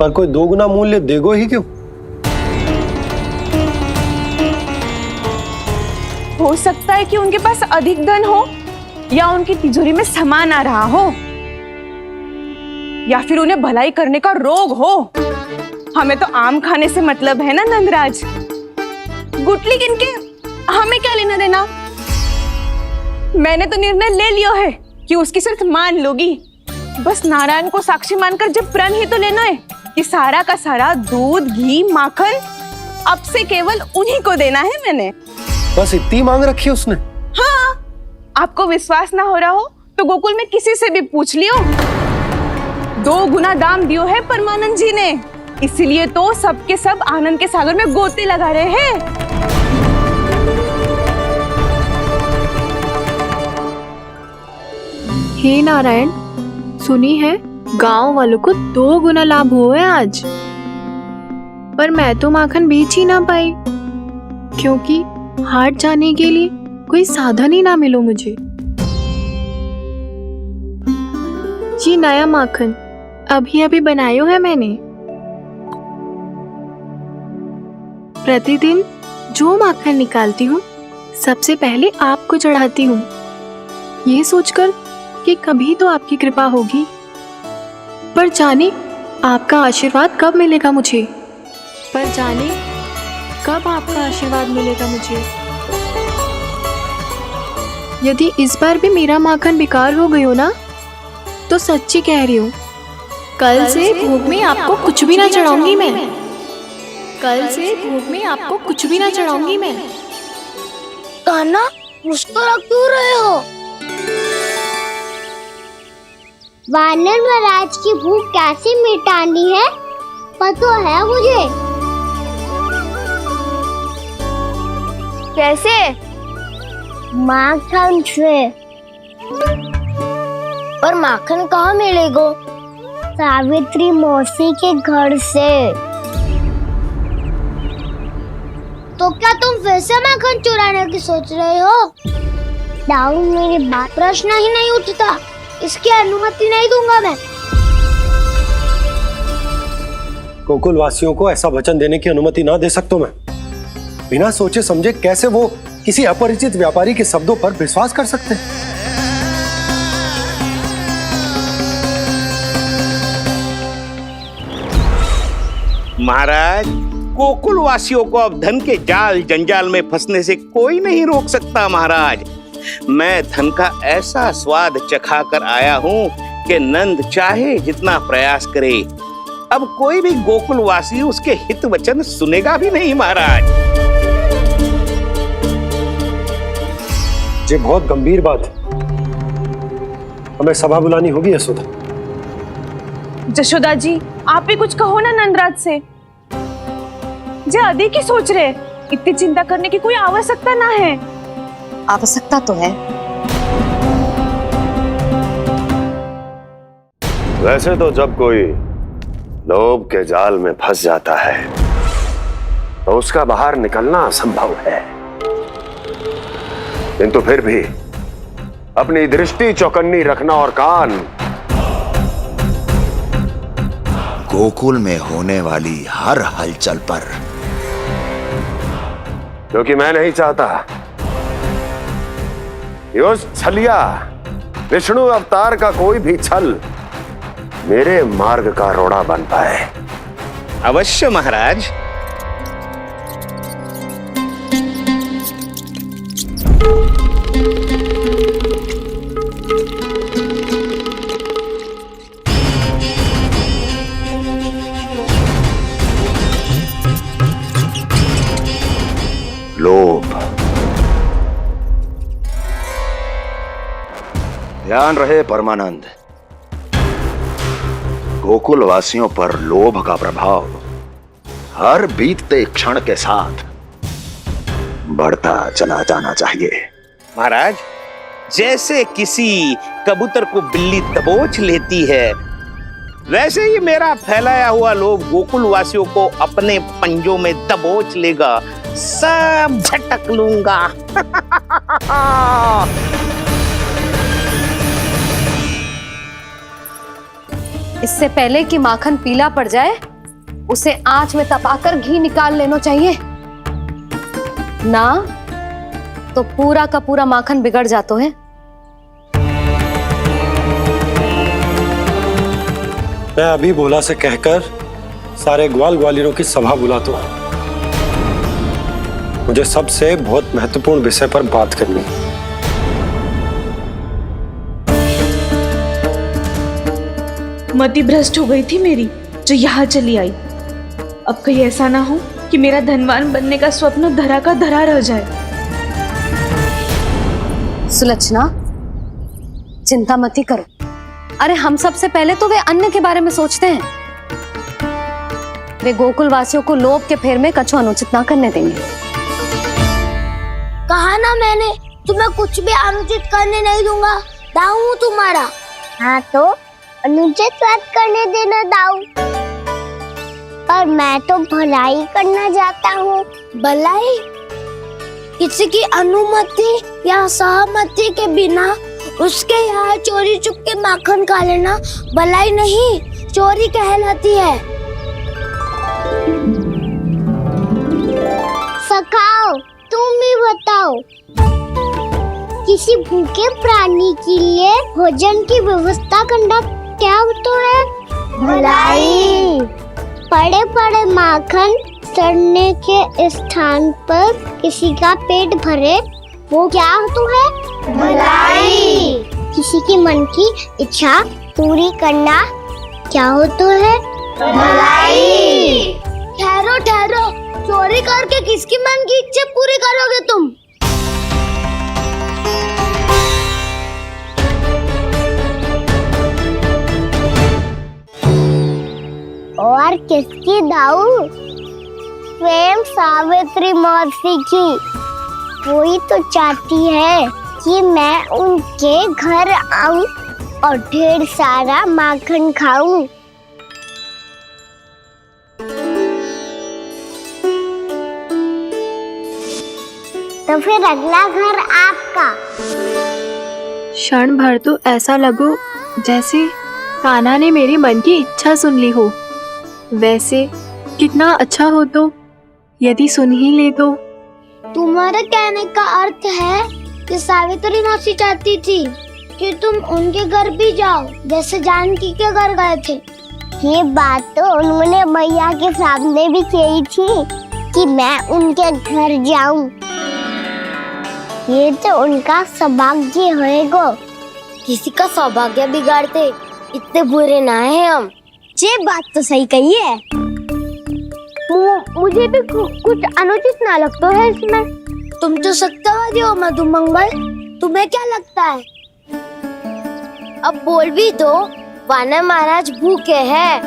पर कोई 2 गुना मूल्य देगो ही क्यों? हो सकता है कि उनके पास अधिक धन हो, या उनकी तिजोरी में सामान आ रहा हो, या फिर उन्हें भलाई करने का रोग हो। हमें तो आम खाने से मतलब है ना नंदराज। गुटली किनके, हमें क्या लेना देना। मैंने तो निर्णय ले लिया है कि उसकी सिर्फ मान लोगी। बस नारायण को साक्षी मानकर जब प्रण ही तो लेना है कि सारा का सारा दूध, घी, माखन अब से केवल उन्हीं को देना है मैंने। बस इतनी मांग रखी है उसने? हाँ, आपको विश्वास ना हो रहा हो तो गोकुल में किसी से भी पूछ लियो। 2 गुना दाम दियो है परमानंद जी ने, इसीलिए तो सबके सब आनंद के सागर में गोते लगा रहे हैं। हे नारायण, सुनी है गांव वालों को 2 गुना लाभ हुआ है आज, पर मैं तो माखन बेच ही ना पाई क्योंकि हाट जाने के लिए कोई साधन ही ना मिलो मुझे। ये नया माखन अभी अभी बनायो है मैंने। प्रतिदिन जो माखन निकालती हूँ सबसे पहले आपको चढ़ाती हूँ ये सोचकर कि कभी तो आपकी कृपा होगी, पर जाने आपका आशीर्वाद कब मिलेगा मुझे, पर जाने कब आपका आशीर्वाद मिलेगा मुझे। यदि इस बार भी मेरा माखन बेकार हो गई हो ना, तो सच्ची कह रही हूँ, कल से भोग में आपको कुछ भी ना चढ़ाऊंगी मैं। कल से भोग में आपको कुछ भी ना चढ़ाऊंगी मैं। कान्हा, मुस्कुरा क्यों रहे हो? वानर महाराज की भूख कैसे मिटानी है पता है मुझे। कैसे? माखन से। और माखन कहाँ मिलेगा? सावित्री मौसी के घर से। तो क्या तुम फिर से माखन चुराने की सोच रहे हो? दाऊ, मेरी बात प्रश्न ही नहीं उठता, इसकी अनुमति नहीं दूंगा मैं। गोकुल वासियों को ऐसा वचन देने की अनुमति ना दे सकता मैं। बिना सोचे समझे कैसे वो किसी अपरिचित व्यापारी के शब्दों पर विश्वास कर सकते हैं? महाराज, गोकुल वासियों को अब धन के जाल जंजाल में फंसने से कोई नहीं रोक सकता। महाराज, मैं धन का ऐसा स्वाद चखा कर आया हूँ कि नंद चाहे जितना प्रयास करे, अब कोई भी गोकुल वासी उसके हित वचन सुनेगा भी नहीं। महाराज, ये बहुत गंभीर बात है, हमें सभा बुलानी होगी यशोदा। जशोदा जी, आप भी कुछ कहो ना नंदराज से। जे अधिक ही सोच रहे, इतनी चिंता करने की कोई आवश्यकता ना है। आवश्यकता तो है। वैसे तो जब कोई लोभ के जाल में फंस जाता है तो उसका बाहर निकलना असंभव है, किंतु फिर भी अपनी दृष्टि चौकन्नी रखना और कान गोकुल में होने वाली हर हलचल पर, क्योंकि मैं नहीं चाहता कि उस छलिया विष्णु अवतार का कोई भी छल मेरे मार्ग का रोड़ा बन पाए। अवश्य महाराज। लोभ। ध्यान रहे परमानंद, गोकुल वासियों पर लोभ का प्रभाव हर बीतते क्षण के साथ बढ़ता चला जाना चाहिए। महाराज, जैसे किसी कबूतर को बिल्ली दबोच लेती है, वैसे ही मेरा फैलाया हुआ लोभ गोकुल वासियों को अपने पंजों में दबोच लेगा, सब झटक लूंगा। इससे पहले कि माखन पीला पड़ जाए, उसे आंच में तपाकर घी निकाल लेना चाहिए ना, तो पूरा का पूरा माखन बिगड़ जाता है। मैं अभी भोला से कहकर सारे ग्वाल ग्वालियरों की सभा बुलाता हूं। मुझे सबसे बहुत महत्वपूर्ण विषय पर बात करनी है। मति भ्रष्ट हो गई थी मेरी, जो यहाँ चली आई। अब कहीं ऐसा ना हो कि मेरा धनवान बनने का स्वप्न धरा का धरा रह जाए। सुलक्षणा, चिंता मत ही करो। अरे हम सबसे पहले तो वे अन्न के बारे में सोचते हैं। वे गोकुल वासियों को लोभ के फेर में कछु अनुचित ना करने देंगे। कहा ना मैंने, तुम्हें कुछ भी अनुचित करने नहीं दूंगा। दाऊ तुम्हारा। हाँ तो अनुचित बात करने देना दाऊ। पर मैं तो भलाई करना चाहता हूँ। भलाई? किसी की अनुमति या सहमति के बिना उसके यहाँ चोरी चुप के माखन खा लेना भलाई नहीं, चोरी कहलाती है। सखाओ, तुम ही बताओ, किसी भूखे प्राणी के लिए भोजन की व्यवस्था करना क्या होता है? भलाई। पड़े पड़े माखन सड़ने के स्थान पर किसी का पेट भरे, वो क्या होता है? भलाई। किसी की मन की इच्छा पूरी करना क्या होता है? भलाई। ठहरो ठहरो, चोरी करके किसकी मन की इच्छा पूरी करोगे तुम? और किसकी दाऊ? स्वयं सावित्री मौसी की। वही तो चाहती है कि मैं उनके घर आऊं और ढेर सारा माखन खाऊं। तो फिर अगला घर आपका। क्षण भर तो ऐसा लगो जैसे कान्हा ने मेरी मन की इच्छा सुन ली हो। वैसे कितना अच्छा हो तो यदि सुन ही ले तो। तुम्हारे कहने का अर्थ है कि सावित्री मौसी चाहती थी कि तुम उनके घर भी जाओ, जैसे जानकी के घर गए थे। ये बात तो उन्होंने मैया के सामने भी कही थी कि मैं उनके घर जाऊं। ये तो उनका सौभाग्य होएगा। किसी का सौभाग्य बिगाड़ते इतने बुरे ना है हम। ये बात तो सही कही है। मुझे भी कुछ अनुचित ना लगता है इसमें। तुम तो सत्यवादी हो मधुमंगल, तुम्हें क्या लगता है? अब बोल भी दो, वानर महाराज भूखे हैं।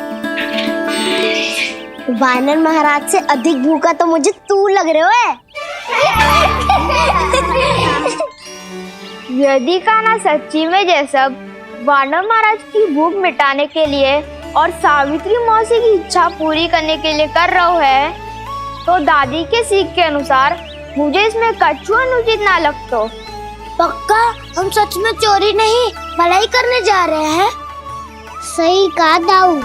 वानर महाराज से अधिक भूखा तो मुझे तू लग रहे हो। यदि कान्हा सच्ची में जैसा वानर महाराज की भूख मिटाने के लिए और सावित्री मौसी की इच्छा पूरी करने के लिए कर रहा है, तो दादी के सीख के अनुसार मुझे इसमें कछु अनुचित ना लगता। पक्का हम सच में चोरी नहीं भलाई करने जा रहे हैं। सही कहा दाऊ।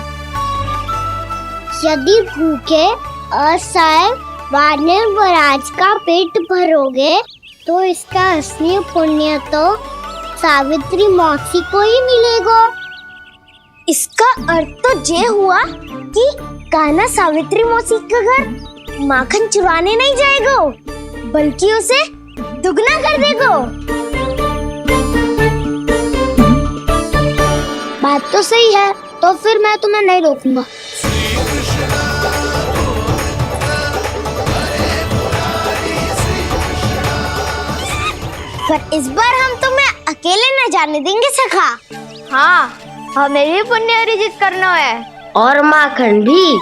यदि भूखे असहाय वानर महाराज का पेट भरोगे तो इसका असली पुण्य तो सावित्री मौसी को ही मिलेगा। इसका अर्थ तो ये हुआ कि कान्हा सावित्री मौसी का घर माखन चुराने नहीं जाएगा, बल्कि उसे दुगना कर देगा। बात तो सही है, तो फिर मैं तुम्हें नहीं रोकूंगा। पर इस बार हम तुम्हें अकेले न जाने देंगे सखा। हाँ, हमें भी पुण्य अर्जित करना है और माखन भी।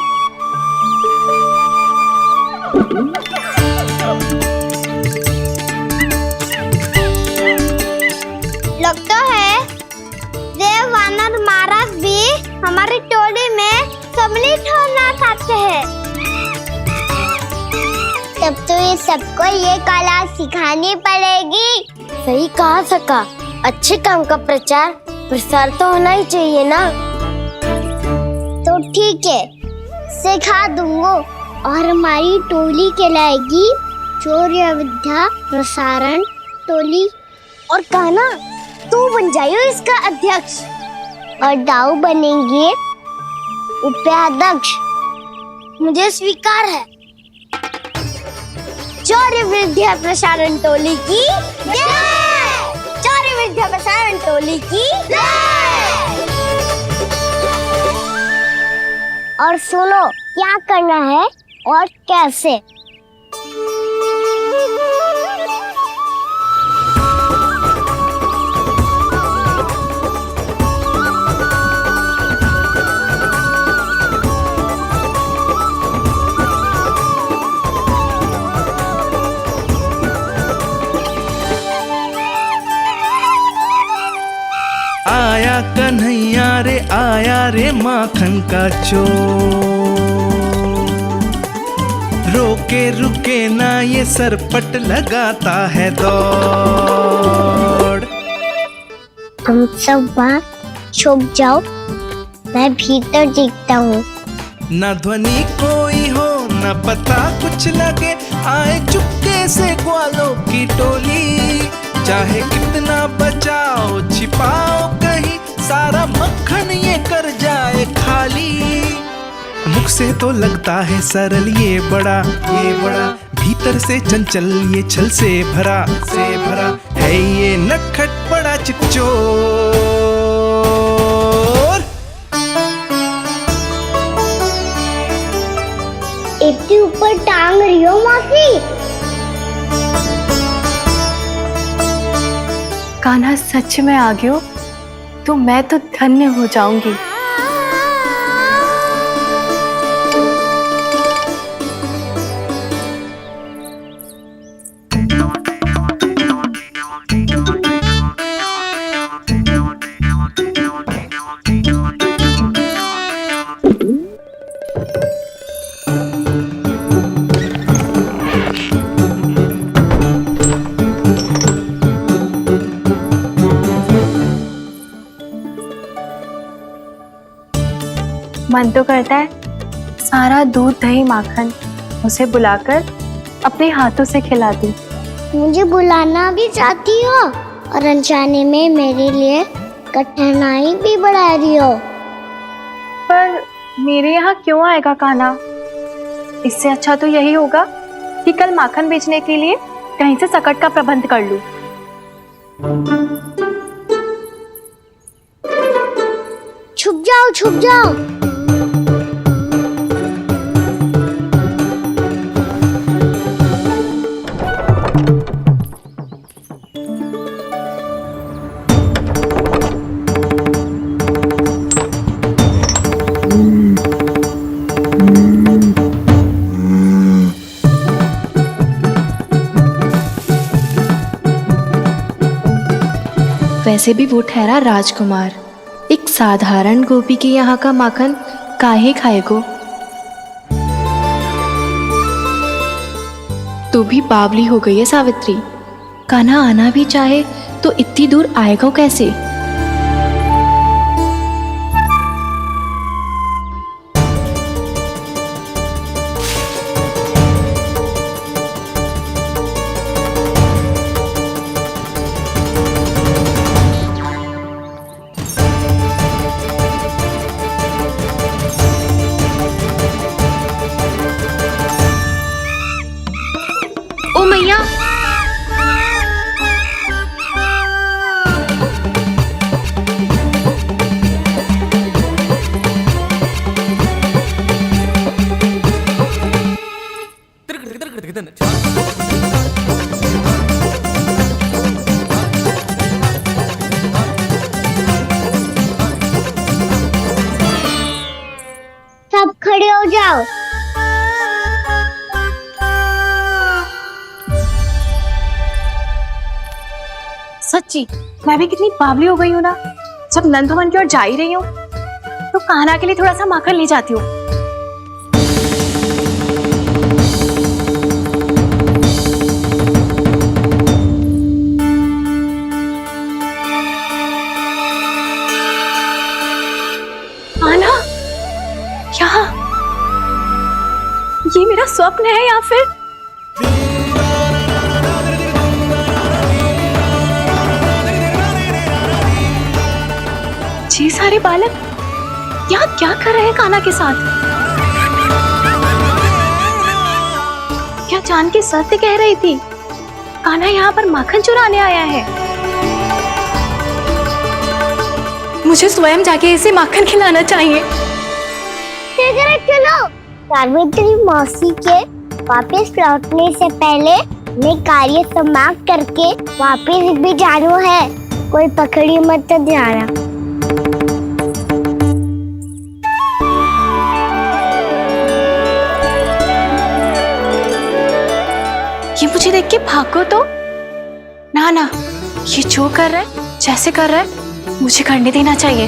लगता है देव वानर महाराज भी हमारी टोली में सम्मिलित होना चाहते हैं। तब तो ये सबको ये कला सिखानी पड़ेगी। सही कहा सका। अच्छे काम का प्रचार प्रसार तो होना ही चाहिए ना। तो ठीक है, सिखा दूंगा और हमारी टोली कहलाएगी चौर्य विद्या प्रसारण टोली। और कान्हा तू बन जाइयो इसका अध्यक्ष और दाऊ बनेंगे उपाध्यक्ष। मुझे स्वीकार है। चौर्य विद्या प्रसारण टोली की जय। चौर्य विद्या प्रसारण टोली की जय। और सुनो क्या करना है और कैसे। आया कन्हैया रे आया रे माखन का चोर। रोके रुके ना ये सरपट लगाता है दौड़। तुम सब वहाँ छुप जाओ, मैं भीतर देखता हूँ। ना ध्वनि कोई हो ना पता कुछ लगे, आए चुपके से ग्वालों की टोली। चाहे कितना बचाओ छिपाओ कहीं, सारा मक्खन ये कर जाए खाली। मुख से तो लगता है सरल ये बड़ा भीतर से चंचल ये छल से भरा है ये नटखट बड़ा चिकचोर। इतनी ऊपर टांग रही हो मौसी? कान्हा सच में आ गयो तो मैं तो धन्य हो जाऊंगी। मन तो करता है सारा दूध दही माखन उसे बुलाकर अपने हाथों से खिला दूं। मुझे बुलाना भी चाहती हो और अनजाने में मेरे लिए कठिनाई भी बढ़ा रही हो। पर मेरे यहाँ क्यों आएगा कान्हा? इससे अच्छा तो यही होगा कि कल माखन बेचने के लिए कहीं से सकट का प्रबंध कर लूं। छुप जाओ छुप जाओ। वैसे भी वो ठहरा राजकुमार, एक साधारण गोपी के यहाँ का माखन काहे खाएगो। तो भी बावली हो गई है सावित्री। कान्हा आना भी चाहे तो इतनी दूर आएगा कैसे? मैया, सब खड़े हो जाओ। सच्ची मैं भी कितनी बावली हो गई हूँ ना। जब नंदवन की ओर जा ही रही हूँ तो कान्हा के लिए थोड़ा सा माखन ले जाती हूँ। कान्हा, यहाँ ये मेरा स्वप्न है या फिर ये सारे बालक यहाँ क्या कर रहे हैं कान्हा के साथ? क्या जानकी सत्य कह रही थी? कान्हा यहाँ पर माखन चुराने आया है। मुझे स्वयं जाके इसे माखन खिलाना चाहिए। चलो, सावित्री मौसी के वापस लौटने से पहले मैं कार्य समाप्त करके वापस भी जाना है। कोई पकड़ी मत जाना। ये मुझे देख के भागो तो ना, ये जो कर रहा है, जैसे कर रहा है, मुझे करने देना चाहिए।